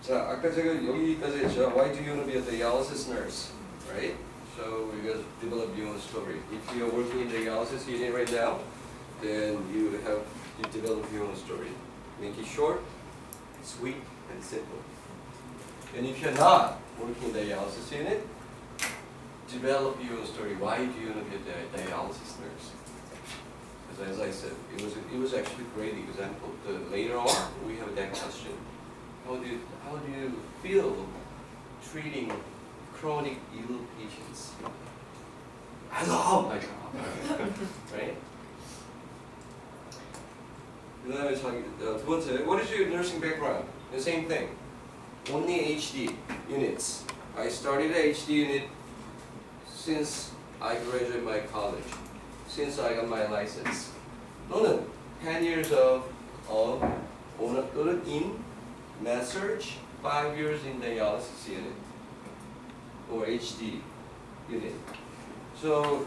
자, 아까 제가 여기까지 했죠. Why do you want to be a dialysis nurse? Right? So you guys develop your own story. If you're working in the dialysis unit right now, then you develop your own story. Make it short, sweet, and simple. And if you're not working in the dialysis unit, develop your own story. Why do you want to be a dialysis nurse? Because as I said, it was actually a great example. Later on, we have that question. How do you feel treating chronic ill patients? I love my job. Right? 그다음에 두 번째, what is your nursing background? The same thing. Only HD units. I started a HD unit since I graduated my college. Since I got my license. 또는 10 years of in med-surg, 5 years in dialysis unit or HD unit. So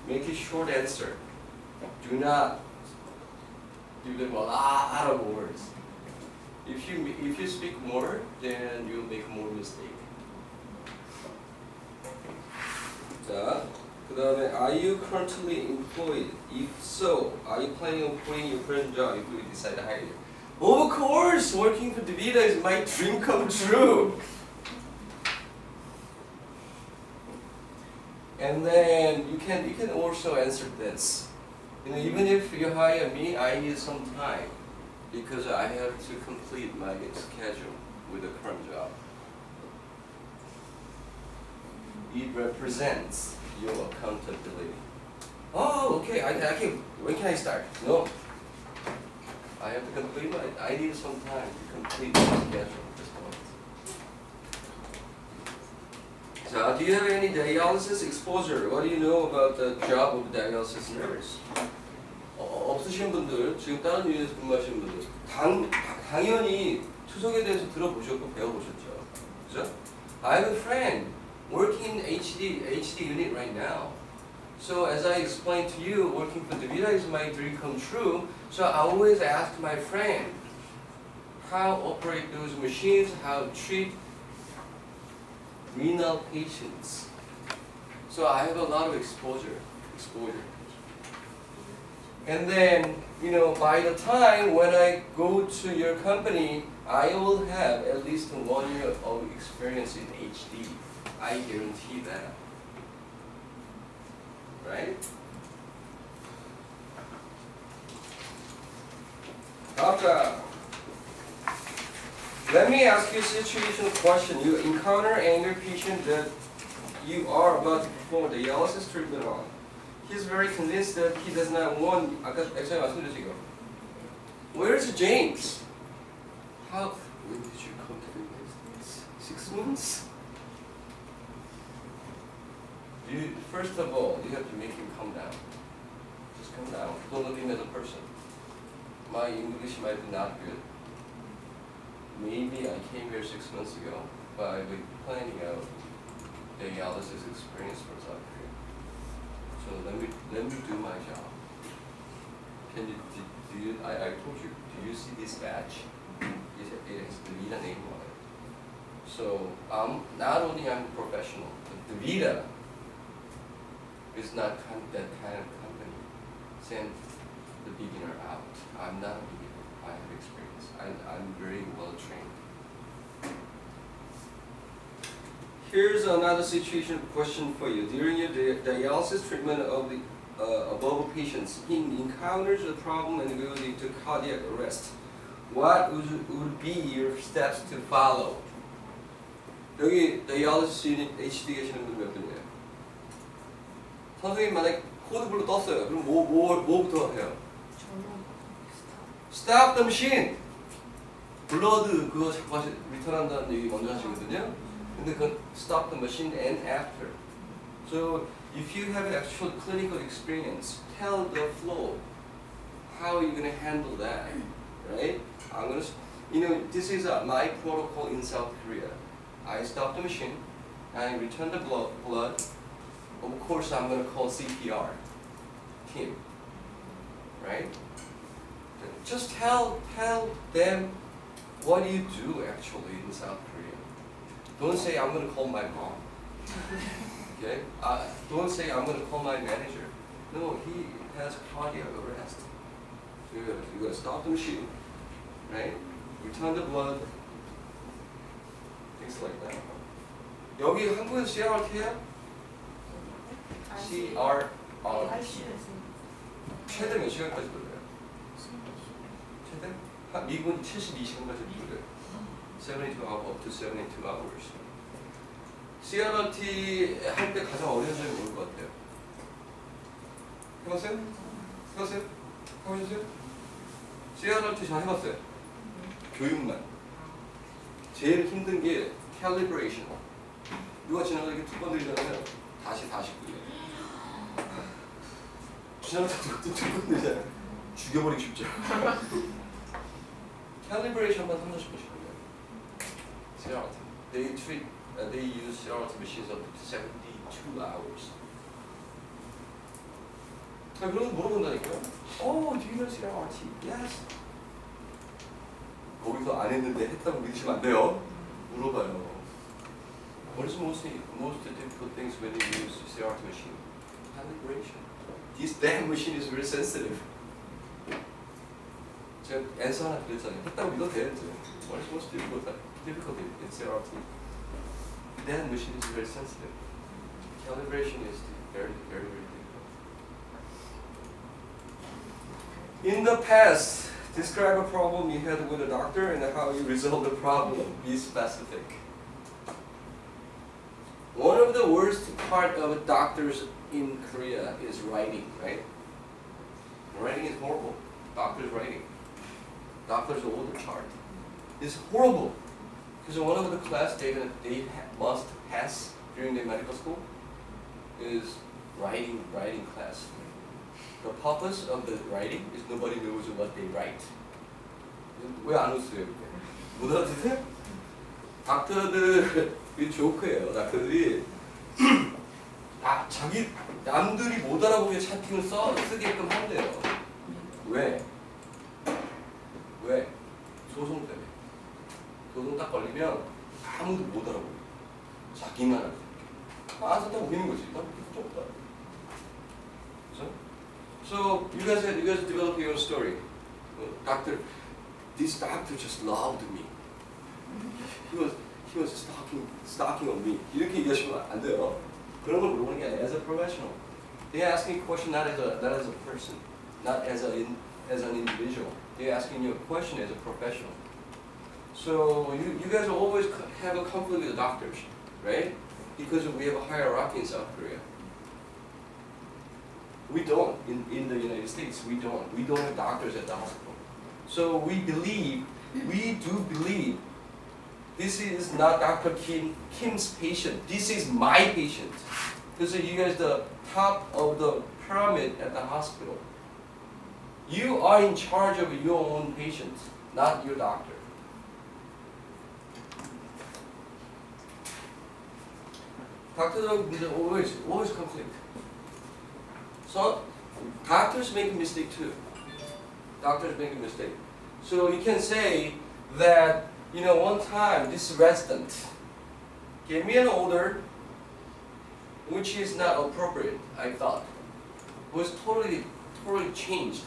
make a short answer. Do not give them a lot of words. If you speak more, then you'll make more mistake. 자, 그 다음에 are you currently employed? If so, are you planning on quitting your current job if we decide to hire you? Of course, working for Davita is my dream come true. And then you can also answer this. Even if you hire me, I need some time because I have to complete my schedule with the current job. It represents your accountability. Oh, okay. I can. When can I start? No. I have to complete I need some time to complete my schedule at this point. So, do you have any dialysis exposure? What do you know about the job of dialysis nurse? 없으신 분들, 지금 다른 유닛에서 근무하시는 분들, 당연히 투석에 대해서 들어보셨고 배워보셨죠. 그죠? I have a friend working in HD unit right now. So as I explained to you, working for Davita is my dream come true. So I always ask my friend how operate those machines, how treat renal patients. So I have a lot of exposure. And then, by the time when I go to your company, I will have at least 1 year of experience in HD. I guarantee that. Right? Okay. Let me ask you a situational question. You encounter angry patient that you are about to perform a dialysis treatment on. He's very convinced that he does not want. 아까 actually 말씀드렸죠. Where's James? When did you come to the United States? 6 months? First of all, you have to make him calm down. Just calm down. Don't look at him as a person. My English might be not good. Maybe I came here 6 months ago, but I've been planning out dialysis experience for South Korea. So let me do my job. I told you, do you see this badge? It has Davita name on it. So not only I'm a professional, but Davita is not that kind of company. Send the beginner out. I'm not a beginner. I have experience. I'm very well trained. Here's another situation question for you. During your dialysis treatment of the above patients, he encounters a problem and goes into cardiac arrest. What would be your steps to follow? 여기 dialysis unit HD 계시는 분 몇 분이에요? 선생님 만약 코드블루 떴어요. 그럼 뭐부터 해요? Stop the machine. 블러드 그거 자꾸 리턴한다는 얘기 먼저 하시거든요. 근데 그건 stop the machine and after. So if you have actual clinical experience, tell the flow how are you going to handle that, right? This is my protocol in South Korea. I stop the machine, I return the blood. Of course, I'm going to call CPR team, right? Just tell them what do you do actually in South Korea? Don't say I'm going to call my mom. Okay? Don't say I'm going to call my manager. No, he has cardiac arrest. So you got to stop the machine, right? Return the blood, things like that. 여기 한국에서 CRRT야? CRRT. 최대 몇 시간까지 돌려요? 최대? 미국은 72시간까지 돌려요. 72 hours, up to 72 hours. CRRT 할 때 가장 어려운 점이 뭘 것 같아요? 해봤어요? 해봤어요? 해보셨어요? CRRT 잘 해봤어요? 교육만. 제일 힘든 게 calibration. 누가 지나가게 두 번 들리잖아요. 다시 끄요. 지나가다 두 번 들리잖아요. 죽여버리기 쉽죠. calibration만 30분씩 걸려요. CRRT. They use CRRT machines up to 72 hours. 그런 거 물어본다니까요. Oh, do you know CRRT? Yes. 거기서 안 했는데 했다고 믿으시면 안 돼요. 물어봐요. What is most difficult things when you use CRRT machine? Calibration. This damn machine is very sensitive. 제가 answer 하나 드렸잖아요. 했다고 믿어도 돼요. What is most difficult in CRRT? That machine is very sensitive. Calibration is very, very, very difficult. In the past, describe a problem you had with a doctor and how you resolved the problem. Be specific. One of the worst part of doctors in Korea is writing, right? Writing is horrible. Doctors writing. Doctors order chart. It's horrible. Because one of the class they must pass during their medical school is writing class. The purpose of the writing is nobody knows what they write. 왜 안 웃어요? 못 알아듣으세요? 닥터들이 조크예요. 닥터들이 자기 남들이 못 알아보게 차팅을 쓰게끔 한대요. 왜? 소송 때문에. 소송 딱 걸리면 아무도 못 알아보고 자기만 알아보고 안 썼다고 보이는 거지. 난 필요 없다. So you guys develop your own story. This doctor just loved me. He was stalking on me. 이렇게 얘기하시면 안 돼요. 그런 걸 물어보는 게 아니라 as a professional. They're asking a question not as a person, not as an individual. They're asking you a question as a professional. So you guys always have a conflict with the doctors, right? Because we have a hierarchy in South Korea. We don't in the United States. We don't have doctors at the hospital. So we do believe this is not Dr. Kim's patient. This is my patient. Because you guys the top of the pyramid at the hospital. You are in charge of your own patient, not your doctor. Doctors always conflict. So doctors make a mistake too. Doctors make a mistake. So you can say that one time this resident gave me an order which is not appropriate. I thought was totally changed.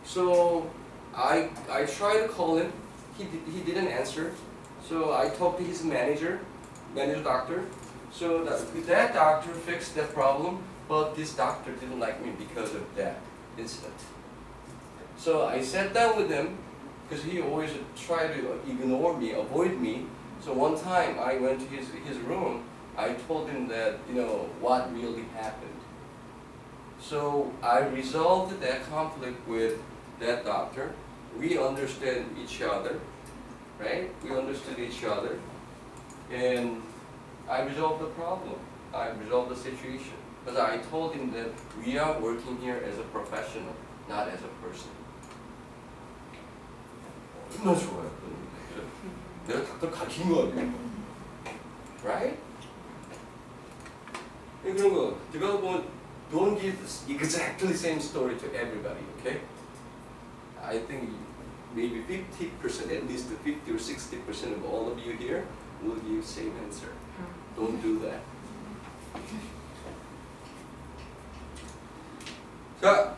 So I tried to call him. He didn't answer. So I talked to his manager doctor. So that doctor fixed that problem. But this doctor didn't like me because of that incident. So I sat down with him because he always tried to ignore me, avoid me. So one time I went to his room. I told him that what really happened. So I resolved that conflict with that doctor. We understand each other, right? We understood each other, and I resolved the problem. I resolved the situation. Because I told him that we are working here as a professional, not as a person. 얼마나 좋아요. 내가 닥터 가르치는 거 아니에요? Right? 그런 거 develop don't give exactly the same story to everybody, okay? I think maybe 50%, at least 50 or 60% of all of you here will give same answer. Don't do that. 자,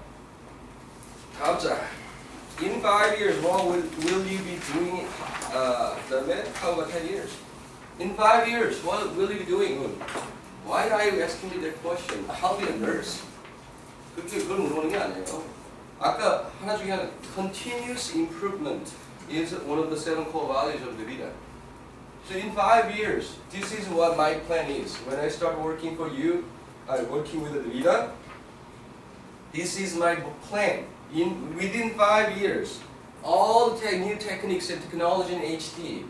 다음 장. In 5 years, what will you be doing? 그다음에 how about 10 years? In 5 years, what will you be doing? Why are you asking me that question? I'll be a nurse. 그걸 물어보는 게 아니에요. 아까 하나 중에 하나, continuous improvement is one of the 7 core values of the Vita. So in 5 years, this is what my plan is. When I start working for you, working with the Vita, this is my plan. Within 5 years, all the new techniques and technology in HD,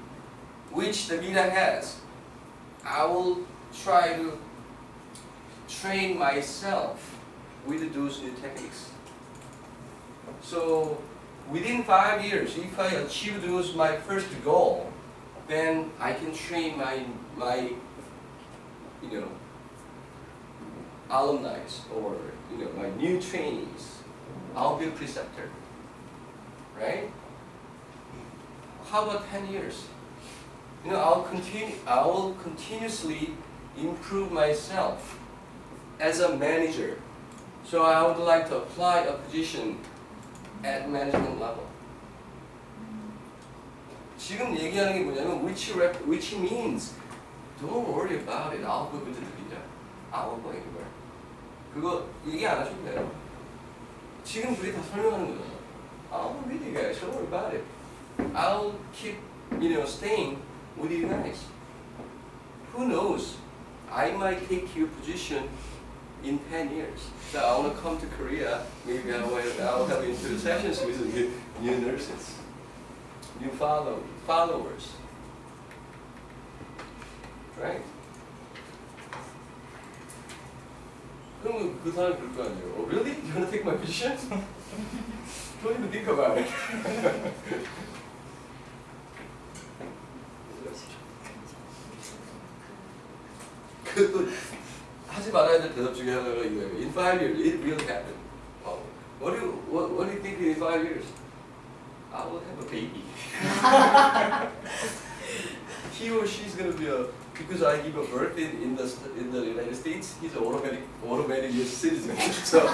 which the Vita has, I will try to train myself with those new techniques. So within 5 years, if I achieve those my first goal, then I can train my alumni or my new trainees. I'll be a preceptor, right? How about 10 years? I will continuously improve myself as a manager. So I would like to apply a position at management level. 지금 얘기하는 게 뭐냐면 which means don't worry about it. I'll go with the Vita. I won't go anywhere. 그거 얘기 안 하셔도 돼요. 지금 둘이 다 설명하는 거잖아. I'll be with you guys. Don't worry about it. I'll keep staying with you guys. Who knows? I might take your position in 10 years. So I want to come to Korea. Maybe I'll have into sessions with new nurses, new followers, right? 그러면 그 사람이 그럴 거 아니에요. Oh, really? You want to take my position? Don't even think about it. 또 하지 말아야 될 대답 중에 하나가 이거예요. In 5 years, it will happen. What do you think in 5 years? I will have a baby. He or she is going to be because I give a birth in the United States, he's an automatic US citizen. So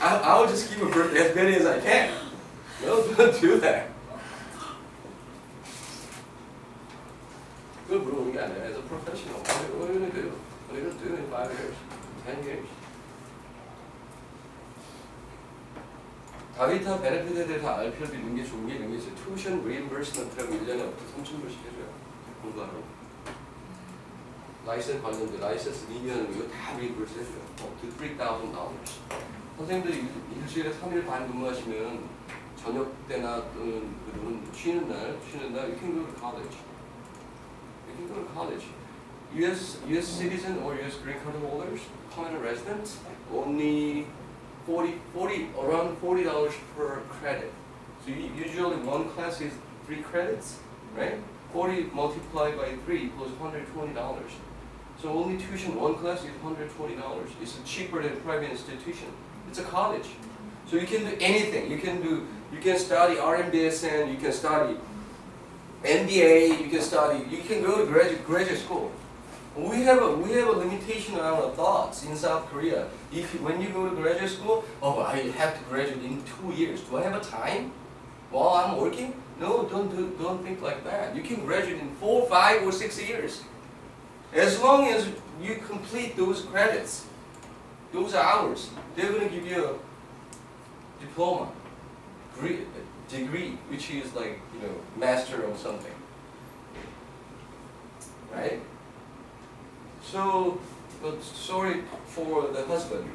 I will just give a birth as many as I can. No, don't do that. 그걸 물어보는 게 아니라 as a professional, what are you going to do? What are you going to do in 5 years, 10 years? 다비타 베네핏에 대해서 알 필요도 있는 게 좋은 게 있는 게 있어요. Tuition reimbursement라고 1년에 up to 3,000불씩 해줘요. 공부하러. 라이센스 관련된 라이센스 리니언 이거 다 reimburse 해줘요. up to $3,000. 선생님들이 일주일에 3일 반 근무하시면 저녁 때나 또는 쉬는 날 you can go to college. You can go to college. U.S. citizen or U.S. green card holders, permanent residents, only around $40 per credit. So usually one class is 3 credits, right? 40 multiplied by 3 equals $120. So only tuition, one class is $120. It's cheaper than private institution. It's a college. So you can do anything. You can study RMBSN, you can study MBA, you can go to graduate school. We have a limitation on our thoughts in South Korea. When you go to graduate school, I have to graduate in 2 years. Do I have a time while I'm working? No, don't think like that. You can graduate in 4, 5, or 6 years. As long as you complete those credits, those hours, they're going to give you a diploma, degree, which is like master of something, right? So, but sorry for the husband,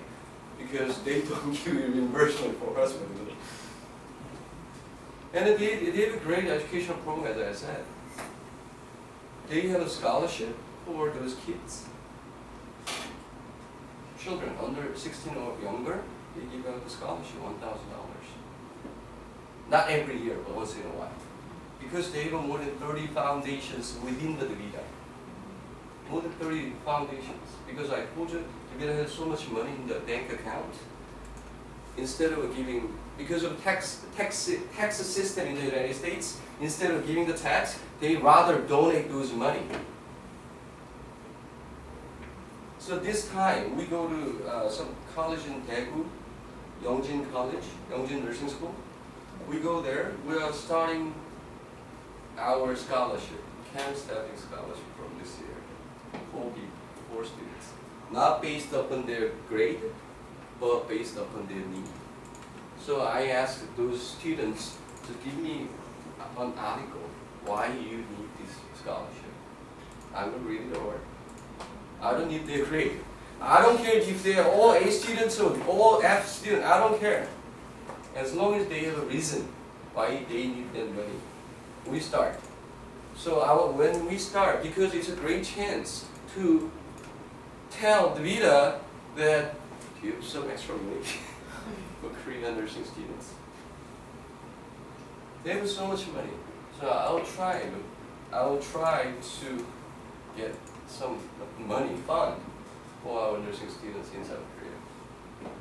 because they don't give you reimbursement for husband. And they have a great educational program, as I said. They have a scholarship for those kids. Children under 16 or younger, they give out a scholarship, $1,000. Not every year, but once in a while. Because they have more than 30 foundations within the DaVita. More than 30 foundations. Because I told you, DaVita has so much money in the bank account. instead of giving, because of tax system in the United States, instead of giving the tax, they rather donate those money. So this time we go to some college in Daegu, Yongjin College, Yongjin Nursing School. We go there. We are starting our scholarship, camp staffing scholarship from this year. 4 students, not based upon their grade, but based upon their need. So I asked those students to give me an article why you need this scholarship. I'm gonna read it over. I don't need their grade. I don't care if they are all A students or all F students. I don't care. As long as they have a reason why they need that money. We start. So when we start, because it's a great chance to tell davita that you have some extra money for Korean nursing students. They have so much money. So I will try to get some money fund for our nursing students in South Korea.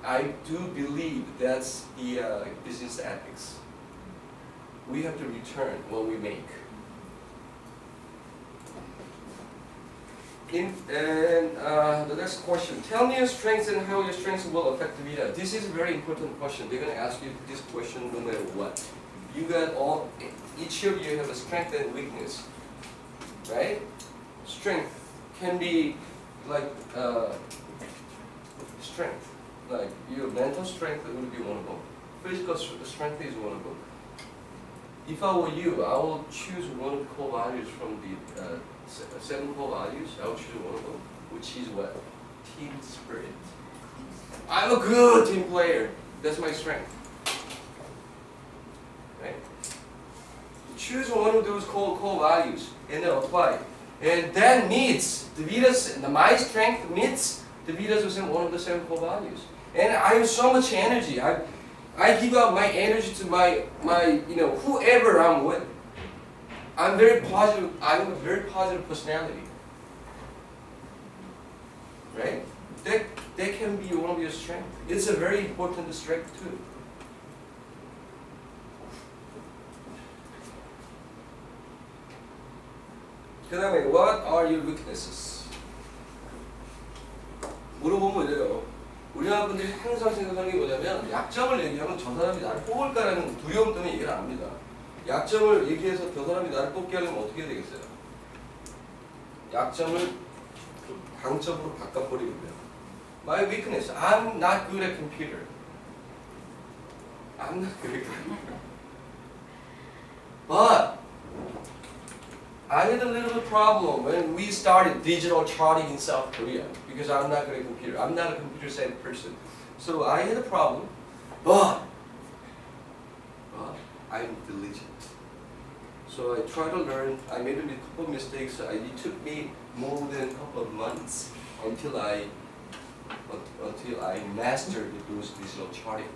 I do believe that's the business ethics. We have to return what we make. And the next question, tell me your strengths and how your strengths will affect the davita. This is a very important question. They're going to ask you this question no matter what. You got each of you have a strength and weakness, right? Strength can be like strength, like your mental strength would be one of them. Physical strength is one of them. If I were you, I will choose one of the core values from the 7 core values. I will choose one of them, which is what? Team spirit. I'm a good team player. That's my strength. Right? Choose one of those core values and then apply. And that meets my strength meets davita's one of the 7 core values. And I have so much energy. I give out my energy to my whoever I'm with. I'm very positive. I have a very positive personality. Right? That can be one of your strengths. It's a very important strength too. 그 다음에 what are your weaknesses? 물어보면 이래요. 우리나라 분들이 항상 생각하는 게 뭐냐면 약점을 얘기하면 저 사람이 나를 뽑을까라는 두려움 때문에 얘기를 안 합니다. 약점을 얘기해서 저 사람이 나를 뽑게 하려면 어떻게 해야 되겠어요? 약점을 강점으로 바꿔버리거든요. My weakness, I'm not good at computer. I'm not good at computer. But I had a little problem when we started digital charting in South Korea because I'm not good at computer. I'm not a computer-savvy person. So I had a problem, but I'm diligent. So I tried to learn. I made a couple of mistakes. It took me more than a couple of months until I mastered those digital charting.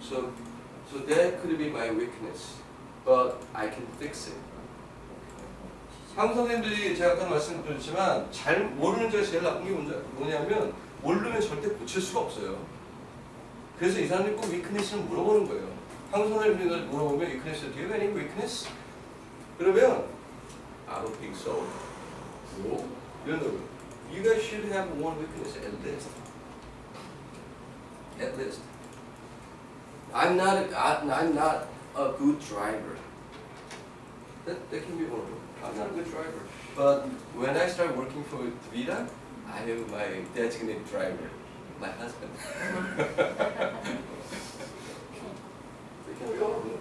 So that could be my weakness, but I can fix it. 한국 선생님들이 제가 아까 말씀드렸지만 잘 모르는 점이 제일 나쁜 게 뭐냐면 모르면 절대 고칠 수가 없어요. 그래서 이 사람들이 꼭 weakness를 물어보는 거예요. 한국 선생님들 물어보면 weakness, do you have any weakness? 그러면 I don't think so. 뭐? 이런 거예요. You guys should have one weakness at least. At least. I'm not a good driver. That can be one of them. I'm not a good driver. But when I start working for davita, I have my designated driver, my husband. They can be all of them.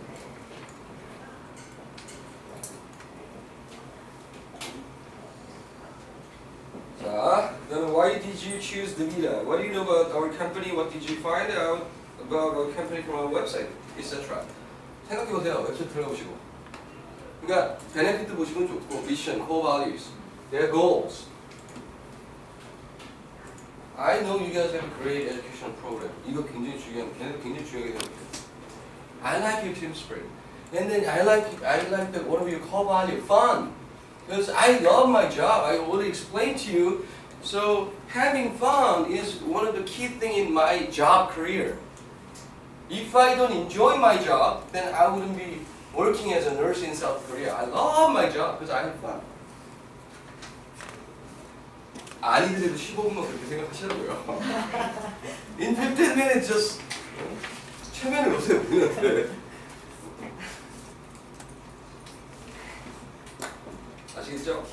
Then why did you choose davita? What do you know about our company? What did you find out about our company from our website, etc. 생각해보세요. 웹사이트 들어가보시고. 그러니까 베네피트 보시면 좋고, mission, core values, their goals. I know you guys have a great educational program. 이거 굉장히 굉장히 중요하게 생각해요. I like your team spirit, and then I like that one of your core value, fun. Because I love my job. I already explained to you. So having fun is one of the key things in my job career. If I don't enjoy my job, then I wouldn't be working as a nurse in South Korea. I love my job because I have fun. 아니더라도 15분만 그렇게 생각하시라고요. In 15 minutes just 최면을 보세요, 우리한테. 아시겠죠?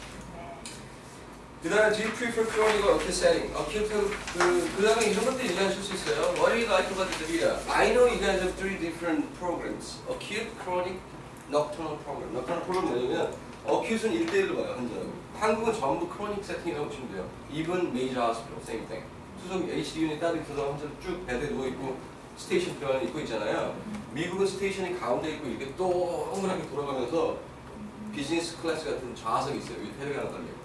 그 다음에 do you prefer chronic or acute setting? acute 그 다음에 이런 것도 얘기하실 수 있어요. What do you like about the davita? I know you guys have 3 different programs. acute, chronic, nocturnal program. nocturnal program 뭐냐면 acute은 1대1로 봐요, 환자하고. 한국은 전부 chronic setting이라고 보시면 돼요. even major hospital, same thing. 수동 HD 유닛 따로 있어서 환자 쭉 베드에 누워있고 스테이션 들어가는 있고 있잖아요. 미국은 스테이션이 가운데 있고 이렇게 동그랗게 돌아가면서 비즈니스 클래스 같은 좌석이 있어요. 위에 패드가 하나 달려요.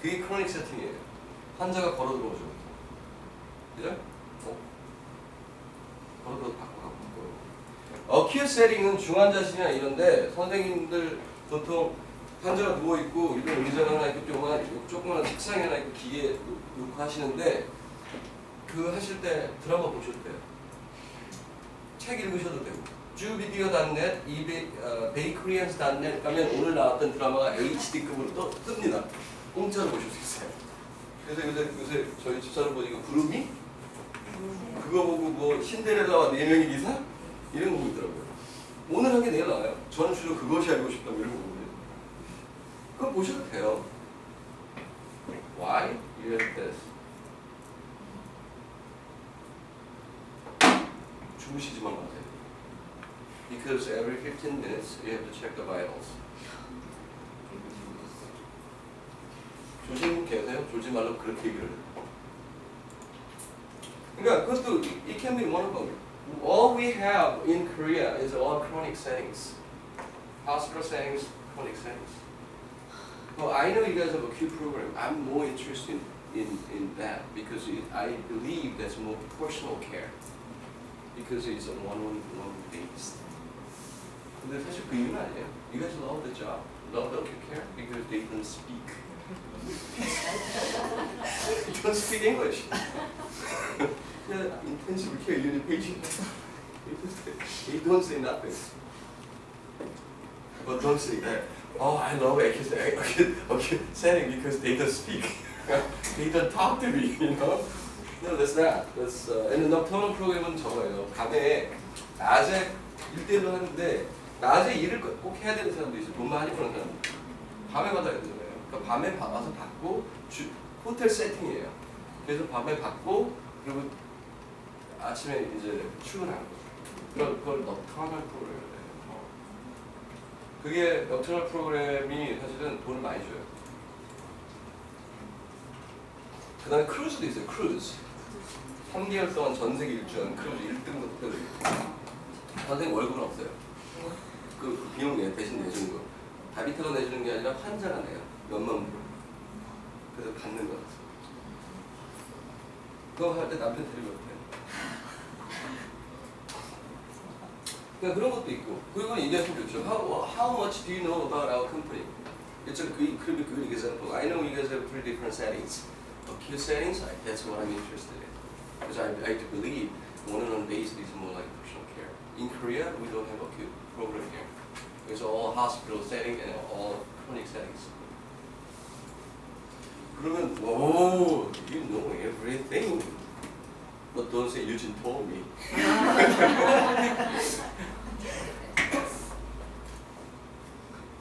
그게 크로닉 세팅이에요. 환자가 걸어 들어오죠. 그죠? 걸어 들어서 바꿔. 어큐 세팅은 중환자실이나 이런데 선생님들 보통 환자가 누워있고 일반 의자가 하나 있고 조그마한 책상이 하나 있고 기계 놓고 하시는데 그거 하실 때 드라마 보셔도 돼요. 책 읽으셔도 되고 주비디오.net, 베이커리언스.net 가면 오늘 나왔던 드라마가 HD급으로 또 뜹니다. 공짜로 보실 수 있어요. 그래서 요새 저희 집사람 보니까 구름이? 그거 보고 뭐 신데렐라와 4명의 기사? 이런 거 보고 있더라고요. 오늘 한 게 내일 나와요. 저는 주로 그것이 알고 싶다고 이런 거 보거든요. 그거 보셔도 돼요. Why? You have this. 주무시지만 마세요. Because every 15 minutes you have to check the vitals. 조심 계세요? 졸지 말라고 그렇게 얘기를 해요. 그러니까 그것도 it can be one of them. All we have in Korea is all chronic settings. Hospital settings, chronic settings. Well, I know you guys have a acute program. I'm more interested in that because I believe that's more personal care. Because it's a one-on-one based. 근데 사실 그 이유는 아니에요. You guys love the job, love the acute care because they don't speak. They don't speak English. Intensive care unit patients. They don't say nothing. But don't say that. Oh, I love acute setting because they don't speak. They don't talk to me, you know. No, that's not. That's and the nocturnal program은 저거예요. 밤에 낮에 1대1로 하는데 낮에 일을 꼭 해야 되는 사람도 있어요. 돈 많이 버는 사람. 밤에 받아야 되잖아요. 그러니까 밤에 와서 받고 호텔 세팅이에요. 그래서 밤에 받고 그리고 아침에 이제 출근하는 거죠. 그걸 nocturnal 프로그램이에요. 그게 nocturnal 프로그램이 사실은 돈을 많이 줘요. 그 다음에 크루즈도 있어요. 크루즈. 3개월 동안 전 세계 일주한 크루즈 1등급 호텔도 있고. 선생님 월급은 없어요. 그 비용 대신 내주는 거. 다비타가 내주는 게 아니라 환자가 내요. 몇만 불. 그래서 받는 거. 그거 할 때 남편 데리고 왔대요. 그러니까 그런 것도 있고. 그리고 얘기하시면 좋죠. How much do you know about our company? It's a good example. I know you guys have 3 different settings. Acute settings, that's what I'm interested in. Because I do believe one-on-one basis is more like personal care. In Korea, we don't have acute program here. It's all hospital setting and all chronic settings. 그러면, whoa, you know everything. But don't say Eugene told me.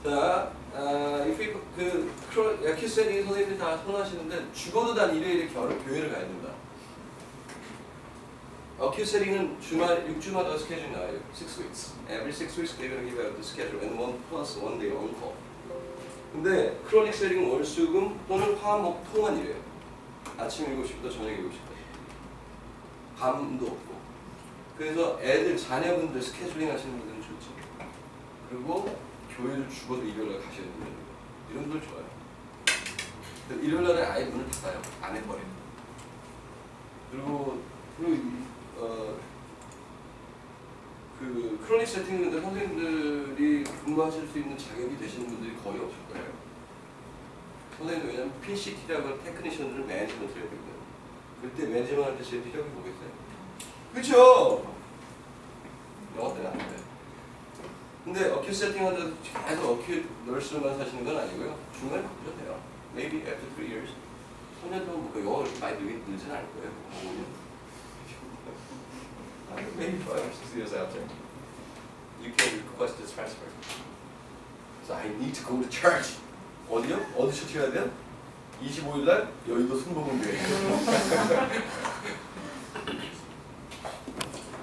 자, acute setting 선생님들이 다 선호하시는데 죽어도 난 일요일에 교회를 가야 된다. acute setting은 6주마다 스케줄이 나와요. 6 weeks. Every 6 weeks they're going to give out the schedule and 1+1 day on call. 근데 chronic setting은 월수금 또는 화목통만 일해요. 아침 7시부터 저녁 7시까지. 밤도 없고. 그래서 애들 자녀분들 스케줄링 하시는 분들은 좋죠. 그리고 교회를 죽어도 일요일날 가셔야 되는 분들. 이런 분들 좋아요. 일요일날에 아예 문을 닫아요. 안 해버려요. 그리고 그 크로닉 세팅인데 선생님들이 근무하실 수 있는 자격이 되시는 분들이 거의 없을 거예요. 선생님 왜냐면 PCT라고 테크니션들은 매니지먼트 해야 되거든. 그때 매니지먼트 할 때 제일 필요한 게 뭐겠어요? 그쵸? 영어 때는 안 돼. 근데 어큐 세팅하는데 계속 어큐 널스로만 사시는 건 아니고요. 중간에 바꾸셔도 돼요. Maybe after 3 years. 4년 동안 뭐 영어 많이 늘진 않을 거예요. 5년. Maybe 5 or 6 years after. You can request the transfer. So I need to go to church. 어디요? 어디 처치 가야 돼요? 25일날 여의도 순복음교회.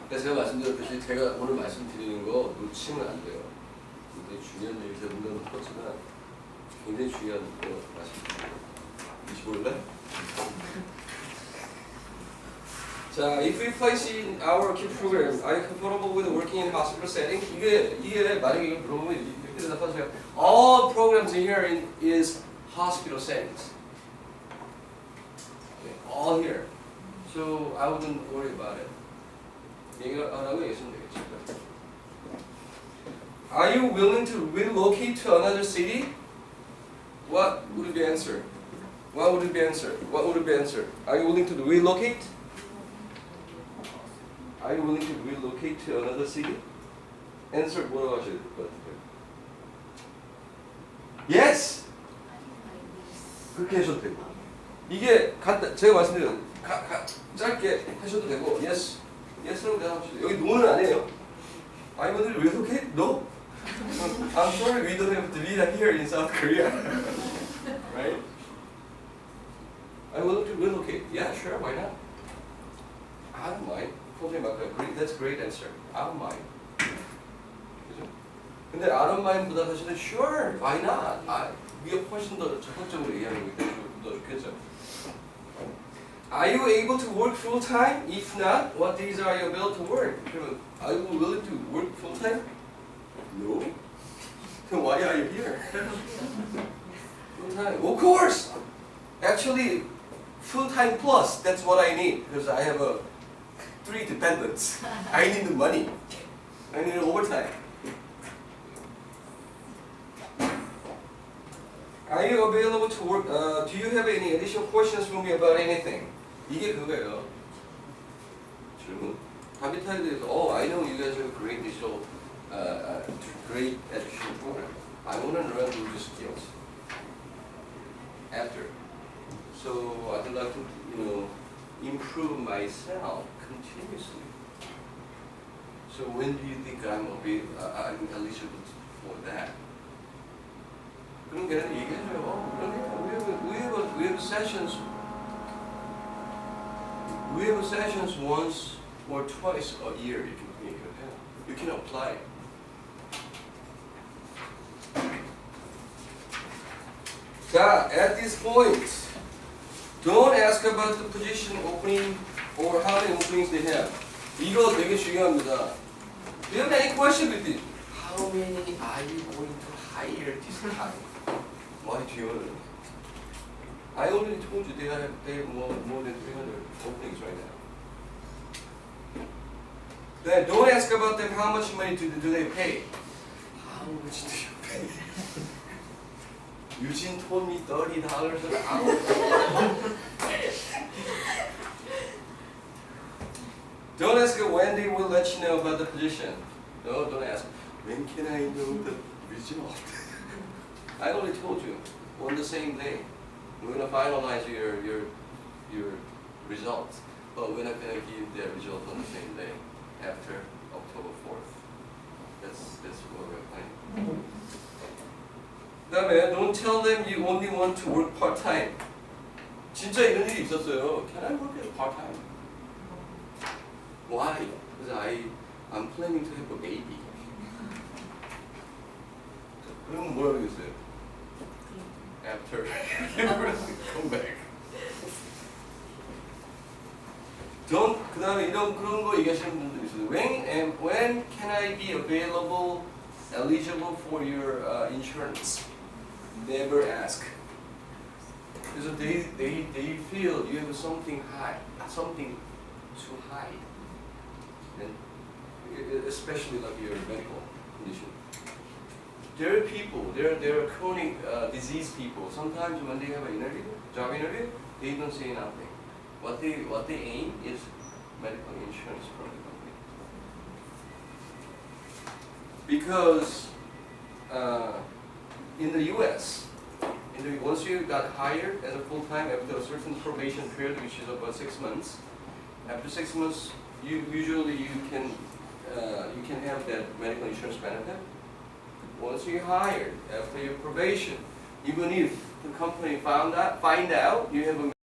그래서 제가 말씀드렸듯이 제가 오늘 말씀드리는 거 놓치면 안 돼요. 굉장히 중요한 얘기 제가 문제는 컸지만 굉장히 중요한 거 말씀드립니다. 25일날? 자, if we place in our key program, are you comfortable with working in hospital setting? 이게 만약에 이걸 물어보면 이렇게 대답하세요. All programs in here is hospital settings. Okay, all here. So I wouldn't worry about it. 얘기를 안 하고 얘기하시면 되겠죠. Are you willing to relocate to another city? What would be the answer? What would be the answer? What would be the answer? Are you willing to relocate? Are you willing to relocate to another city? Answer 뭐라고 하셔야 될 것 같아요? Yes! 그렇게 하셔도 되고 이게 제가 말씀드린 짧게 하셔도 되고 Yes! Yes라고 대답하셔도 여기 no는 아니에요. Are you willing to relocate? No? I'm sorry we don't have davita here in South Korea. Right? Are you willing to relocate? Yeah, sure, why not? I don't mind. That's a great answer. I don't mind. 그죠? 근데 I don't mind보다 사실은 sure, why not? 이게 훨씬 더 적극적으로 얘기하는 거기 때문에 더 좋겠죠. Are you able to work full time? If not, what days are you able to work? 그러면 are you willing to work full time? No. Then why are you here? Full time. Of course. Actually, full time plus. That's what I need because I have 3 dependents. I need the money. I need overtime. Are you available to work? Do you have any additional questions for me about anything? 이게 그거예요. 질문. 다비타에 대해서, I know you guys have a great digital, great education program. I want to learn those skills. After, so I'd like to, improve myself continuously. So when do you think I'm eligible for that? 그런 게 얘기해줘요. We have sessions. We have sessions once or twice a year. You can apply. 자, at this point, don't ask about the position opening or how many openings they have. 이거 되게 중요합니다. Do you have any question with it? How many are you going to hire this time? Why do you? I already told you they have more than 300 openings right now. Then don't ask about them. How much money do they pay? How much do you pay? Eugene told me $30 an hour. Don't ask when they will let you know about the position. No, don't ask. When can I know the result? I already told you. On the same day, we're gonna finalize your results, but we're not gonna give the result on the same day after October 4th. That's what we're planning. 그다음에 don't tell them you only want to work part time. 진짜 이런 일이 있었어요. Can I work as part time? Why? Because I'm planning to have a baby. 그러면 뭐라고 하겠어요? After come back. Don't 그다음에 그런 거 얘기하시는 분들 있어요. When can I be eligible for your insurance? Never ask. Because they feel you have something to hide, and especially like your medical condition. there are people, there are chronic disease people. Sometimes when they have an interview, job interview, they don't say nothing. What they aim is medical insurance from the company. Because in the U.S., once you got hired as a full-time after a certain probation period, which is about 6 months, after 6 months, usually you can have that medical insurance benefit. Once you're hired after your probation, even if the company find out you have a